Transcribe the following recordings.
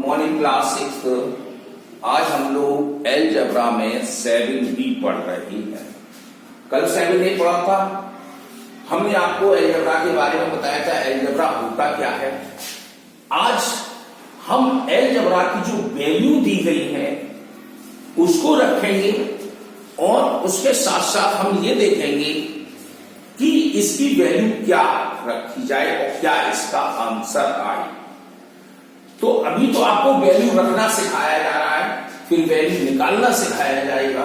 Morning class 6। आज हम लोग अलजेब्रा में 7B पढ़ रहे हैं। कल 7A पढ़ा था। हमने आपको अलजेब्रा के बारे में बताया था अलजेब्रा होता क्या है। आज हम अलजेब्रा की जो वैल्यू दी गई है उसको रखेंगे और उसके साथ साथ हम ये देखेंगे कि इसकी वैल्यू क्या रखी जाए और क्या इसका आंसर आए। तो अभी तो आपको वैल्यू रखना सिखाया जा रहा है, फिर वैल्यू निकालना सिखाया जाएगा।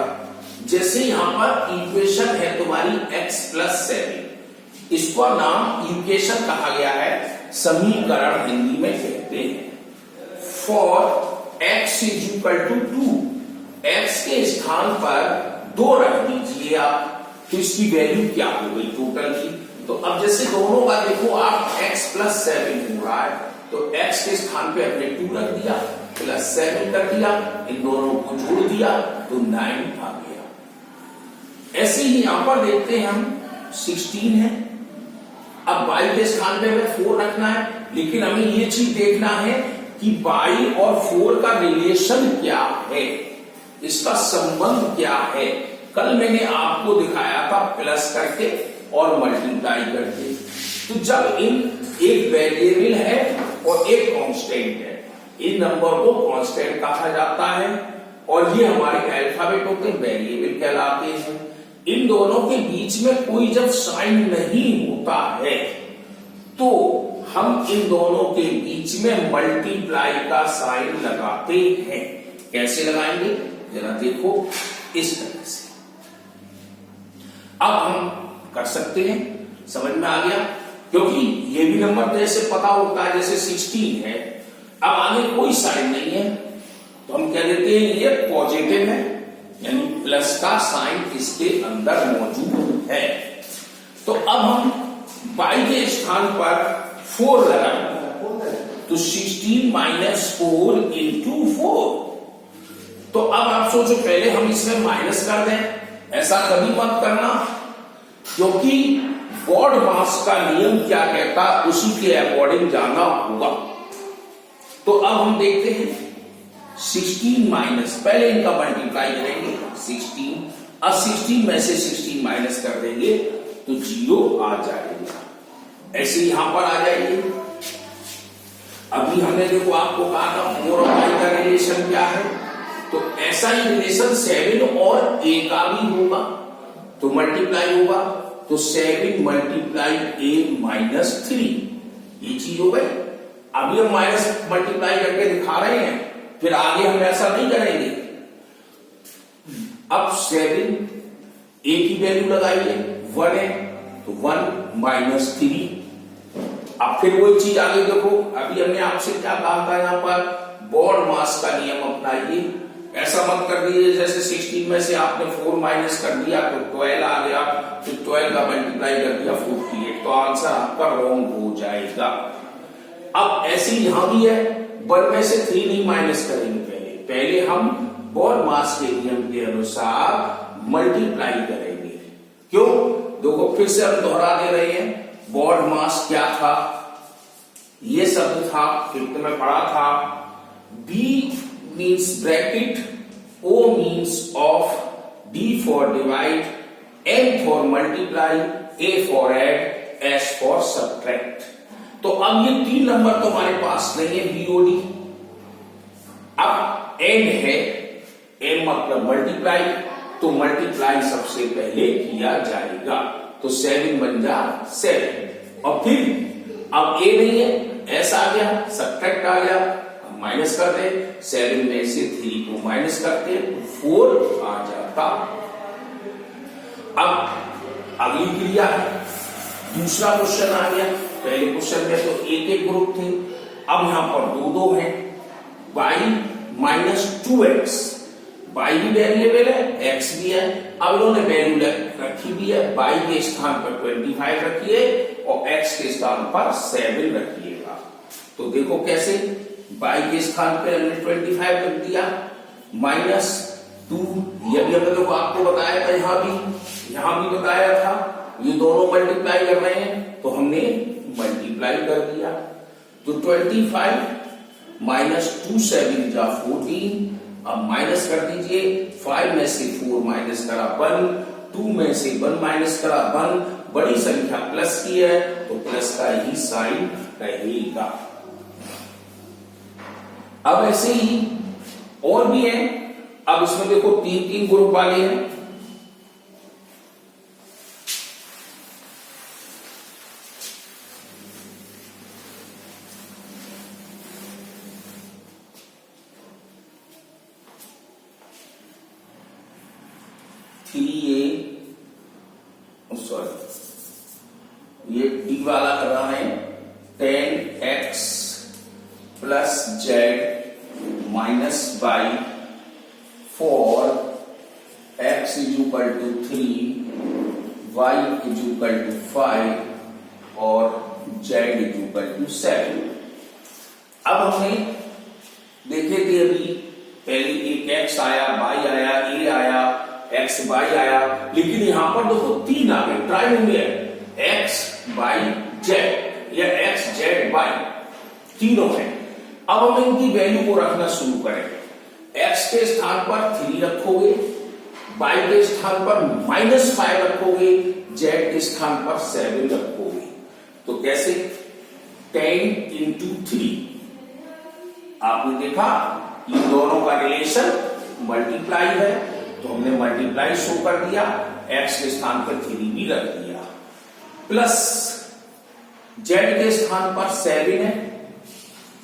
जैसे यहां पर इक्वेशन है तुम्हारी x + 7, इसका नाम इक्वेशन कहा गया है, समीकरण हिंदी में कहते हैं। फॉर x = 2, x के स्थान पर 2 रख दीजिए आप, तो इसकी वैल्यू क्या हो गई टोटल की। तो अब जैसे दोनों का देखो आप x + 7 हो रहा है, तो x के स्थान पे हमने 2 रख दिया, +7 कर दिया, इन दोनों को जोड़ दिया तो 9 आ गया। ऐसे ही यहां पर देखते हैं हम 16 है। अब y के स्थान पे हमें 4 रखना है, लेकिन हमें ये चीज देखना है कि y और 4 का रिलेशन क्या है, इसका संबंध क्या है। कल मैंने आपको दिखाया था प्लस करके और मल्टीप्लाई करके। तो जब इन एक वेरिएबल है और एक कांस्टेंट है, इन नंबर को कांस्टेंट कहा जाता है और ये हमारे अल्फाबेट होते हैं, वेरिएबल कहलाते हैं। इन दोनों के बीच में कोई जब साइन नहीं होता है तो हम इन दोनों के बीच में मल्टीप्लाई का साइन लगाते हैं। कैसे लगाएंगे जरा देखो, इस तरह से। अब हम कर सकते हैं, समझ में आ गया, क्योंकि ये भी नंबर जैसे पता होता है, जैसे 16 है, अब आगे कोई साइन नहीं है तो हम कह देते हैं ये पॉजिटिव है, यानी प्लस का साइन इसके अंदर मौजूद है। तो अब हम y के स्थान पर 4 लगाएंगे, तो 16 - 4 × 4। तो अब आप सोचो, पहले हम इसमें माइनस कर दें, ऐसा कभी मत करना, क्योंकि बॉड मास का नियम क्या कहता है उसी के अकॉर्डिंग जाना होगा। तो अब हम देखते हैं 16 माइनस, पहले इनका मल्टीप्लाई करेंगे 16, अब 16 में से 16 माइनस कर देंगे तो 0 आ जाएगा। ऐसे यहां पर आ जाएगी। अभी हमने देखो आपको कहा था 4 और 5 का रिलेशन क्या है, तो ऐसा ही रिलेशन 7 और a का भी होगा, तो मल्टीप्लाई होगा, तो 7 × a - 3, ये चीज हो गई। अभी हम माइनस मल्टीप्लाई करके दिखा रहे हैं, फिर आगे हम ऐसा नहीं करेंगे। अब 7 a की वैल्यू लगाइए, 1 है तो 1 - 3। अब फिर वही चीज आगे देखो, अभी हमने आपसे क्या कहा था, यहां पर बॉड मास का नियम अपनाइए। ऐसा मत कर दीजिए जैसे 16 में से आपने 4 माइनस कर दिया तो 12 आ गया, फिर 12 का मल्टीप्लाई कर दिया 48, तो आंसर आपका रॉन्ग हो जाएगा। अब ऐसे ही यहां भी है, 1 में से 3 नहीं माइनस करेंगे, पहले हम बॉड मास के नियम के अनुसार मल्टीप्लाई करेंगे। क्यों? देखो फिर से हम दोहरा दे रहे हैं, बॉड मास क्या था, ये शब्द था, फिफ्थ में पढ़ा था, B means bracket, O means off, D for divide, M for multiply, A for add, S for subtract। तो अब ये 3 नंबर तो हमारे पास नहीं है, BOD। अब एंड है, M मतलब मल्टीप्लाई, तो मल्टीप्लाई सबसे पहले किया जाएगा, तो 7 बन जा 7, और फिर अब A नहीं है, S आ गया, सब्ट्रैक्ट आ गया, माइनस कर दे, 7 में से 3 को माइनस करते तो 4 आ जाता। अब अगली क्रिया है, दूसरा क्वेश्चन आ गया। पहले क्वेश्चन में तो एक एक ग्रुप थे, अब यहां पर 2 है, y - 2x, y भी वेरिएबल है, x भी है। अब इन्होंने वैल्यू रखी भी है, y के स्थान पर 25 रखिए और x के स्थान पर 7 रखिएगा। तो देखो कैसे, y के स्थान पे हमने 25 रख दिया, -2, ये भी हमने देखो आपको बताया था, यहां भी बताया था, ये दोनों मल्टीप्लाई कर रहे हैं तो हमने मल्टीप्लाई कर दिया, तो 25 -2 7 जा 14। अब माइनस कर दीजिए, 5 में से 4 माइनस करा 1, 2 में से 1 माइनस करा 1, बड़ी संख्या प्लस की है तो प्लस का ही साइन रहेगा। अब ऐसे ही और भी है। अब इसमें देखो 3 ग्रुप वाले हैं। सॉरी, ये डी वाला कर रहा है 10x plus z minus by 4 x is equal to 3 y is equal to 5 और z इज इक्वल टू 7। अब हमने देखे थे अभी पहले एक x आया, y आया, a आया, x y आया, लेकिन यहां पर देखो 3 आ गए, ट्राइनोमियल x y z या x z y तीनों है। अब हम इनकी वैल्यू को रखना शुरू करें। x के स्थान पर 3 रखोगे, y के स्थान पर -5 रखोगे, z के स्थान पर 7 रखोगे। तो कैसे? 10 into 3। आपने देखा इन दोनों का रिलेशन मल्टीप्लाई है, तो हमने मल्टीप्लाई शो कर दिया, x के स्थान पर 3 भी रख दिया, प्लस z के स्थान पर 7 है,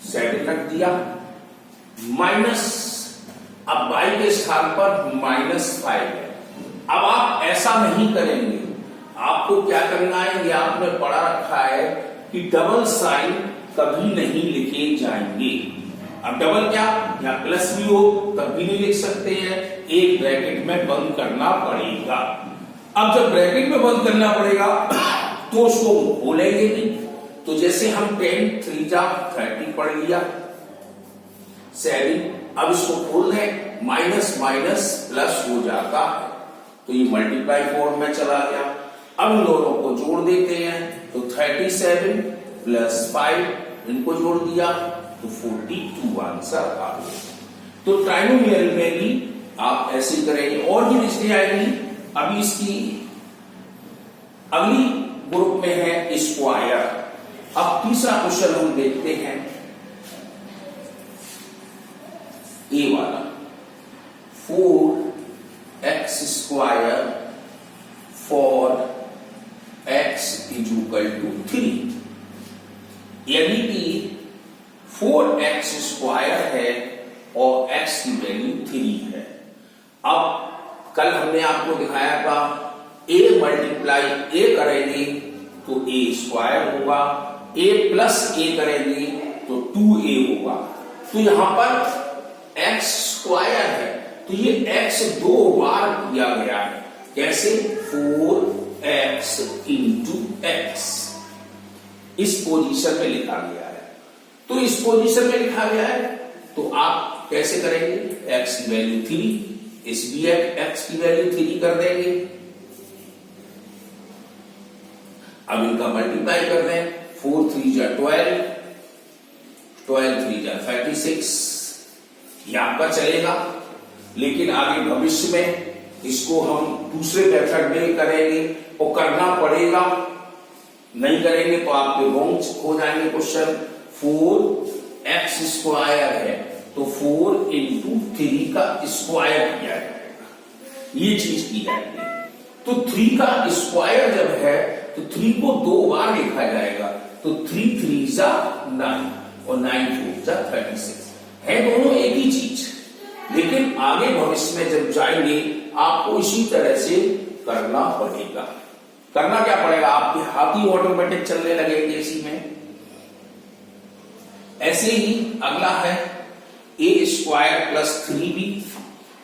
7 रख दिया, माइनस अब y के स्थान पर -5 है। अब आप ऐसा नहीं करेंगे, आपको क्या करना है, ये आपने पढ़ा रखा है कि डबल साइन कभी नहीं लिखे जाएंगे। अब डबल क्या, या प्लस भी हो तब भी नहीं लिख सकते हैं, एक ब्रैकेट में बंद करना पड़ेगा। अब जब ब्रैकेट में बंद करना पड़ेगा तो उसको बोलेंगे नहीं। तो जैसे हम 10 3 जा 30 पढ़ लिया, 7, अब इसको खोल दें, माइनस माइनस प्लस हो जाता है, तो ये मल्टीप्लाई फॉर्म में चला गया। अब इन दोनों को जोड़ देते हैं, तो 37 प्लस 5 इनको जोड़ दिया तो 42 आंसर आ गया। तो ट्राइनोमियल में भी आप ऐसे करेंगे और भी लिस्टें आएंगी। अभी इसकी अगली ग्रुप में है स्क्वायर। अब तीसरा क्वेश्चन हम देखते हैं, ए वाला 4x square for x is equal to 3, यानी कि 4x स्क्वायर है और x की वैल्यू 3 है। अब कल हमने आपको दिखाया था a मल्टीप्लाई a करेंगे तो a स्क्वायर होगा, a प्लस a करेंगे तो 2a होगा। तो यहां पर x स्क्वायर है, तो ये x 2 बार दिया गया है। कैसे? 4x इंटू x इस पोजीशन में लिखा गया है। तो इस पोजीशन में लिखा गया है तो आप कैसे करेंगे, x की वैल्यू 3, इस भी x की वैल्यू 3 कर देंगे। अब इनका मल्टीप्लाई कर दें, 4 3 जा 12, 12 3 जा 36, ये आपका चलेगा। लेकिन आगे भविष्य में इसको हम दूसरे मेथड में करेंगे और करना पड़ेगा, नहीं करेंगे तो आपके रॉन्ग हो जाएंगे क्वेश्चन। 4x स्क्वायर है तो 4 इंटू 3 का स्क्वायर किया जाएगा, ये चीज की जाएगी। तो 3 का स्क्वायर जब है तो 3 को 2 बार लिखा जाएगा, तो 3 3 जा 9 और 9 4 जा 36 है, दोनों एक ही चीज। लेकिन आगे भविष्य में जब जाएंगे आपको इसी तरह से करना पड़ेगा। करना क्या पड़ेगा, आपके हाथ ही ऑटोमेटिक चलने लगेंगे इसी में। ऐसे ही अगला है a स्क्वायर प्लस 3b,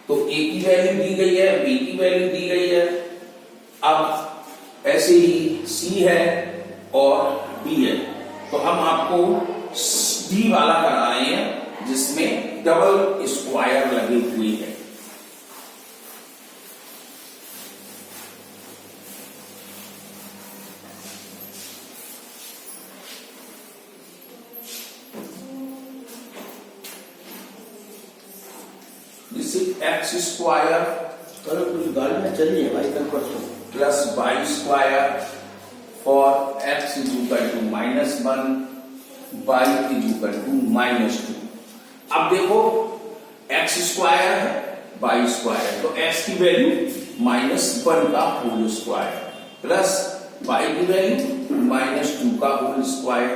तो a की वैल्यू दी गई है, b की वैल्यू दी गई है। अब ऐसे ही c है और d है, तो हम आपको d वाला करा रहे हैं जिसमें डबल स्क्वायर लगे हुए हैं। जिससे एक्स स्क्वायर कल कुछ गाड़ियां चली है भाई, कल परसों। Plus y square for x is equal to -1, y is equal to -2। अब देखो एक्स स्क्वायर है, वाई स्क्वायर, तो एक्स की वैल्यू -1 का होल स्क्वायर प्लस वाई की वैल्यू -2 का होल स्क्वायर।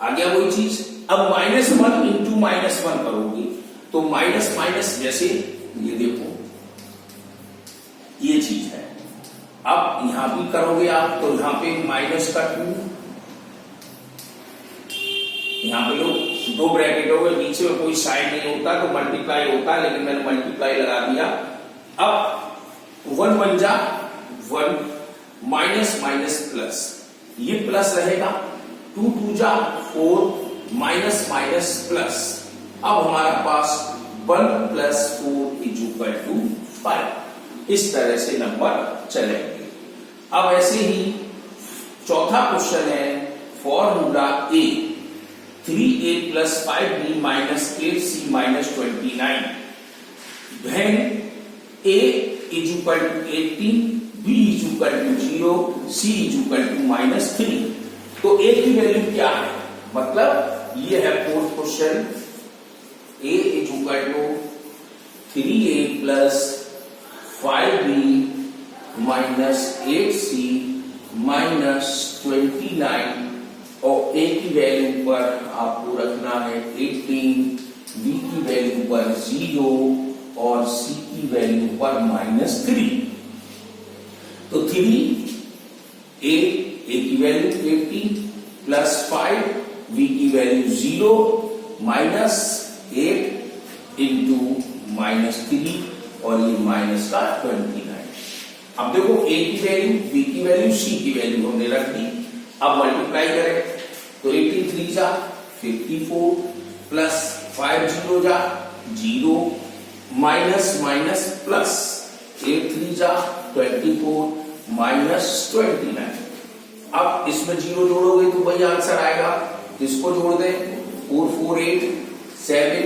आ गया वही चीज। अब -1 इंटू -1 करोगे तो माइनस माइनस, जैसे ये देखो ये चीज है। अब यहां भी करोगे आप तो यहां पे -2, यहां पे लो 2 ब्रैकेट हो गए, नीचे में कोई साइन नहीं होता तो मल्टीप्लाई होता, लेकिन मैंने मल्टीप्लाई लगा दिया। अब 1 बन जा 1, माइनस माइनस प्लस, ये प्लस रहेगा, 2 2 जा 4, माइनस माइनस प्लस। अब हमारा पास 1 + 4 = 5। इस तरह से नंबर चलेंगे। अब ऐसे ही चौथा क्वेश्चन है, formula A 3a + 5b - 8c - 29 when a = 18, b = 0, c = -3। तो a की वैल्यू क्या है, मतलब ये है fourth question. a = 3a + 5b - 8c - 29 और a की वैल्यू पर आपको रखना है 18, b की वैल्यू पर 0 और c की वैल्यू पर -3। तो 3a की वैल्यू 18 + 5 b की वैल्यू 0 -8 इंटू -3 और ये माइनस का 29। अब देखो a की वैल्यू, b की वैल्यू, c की वैल्यू हमने रख दी। अब मल्टीप्लाई करें तो 18 3 जा 54 प्लस 5 0 जा 0, माइनस माइनस प्लस 8 3 जा 24 -29। अब इसमें 0 जोड़ोगे तो वही आंसर आएगा। किसको जोड़ दें, 4 4 8 7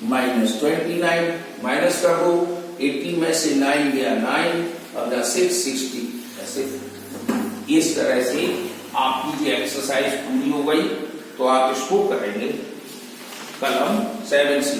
-29 माइनस कर दो, 18 में से 9 गया 9 और 6 60। ऐसे इस तरह से आपकी ये एक्सरसाइज पूरी हो गई। तो आप इसको करेंगे कलम 7C।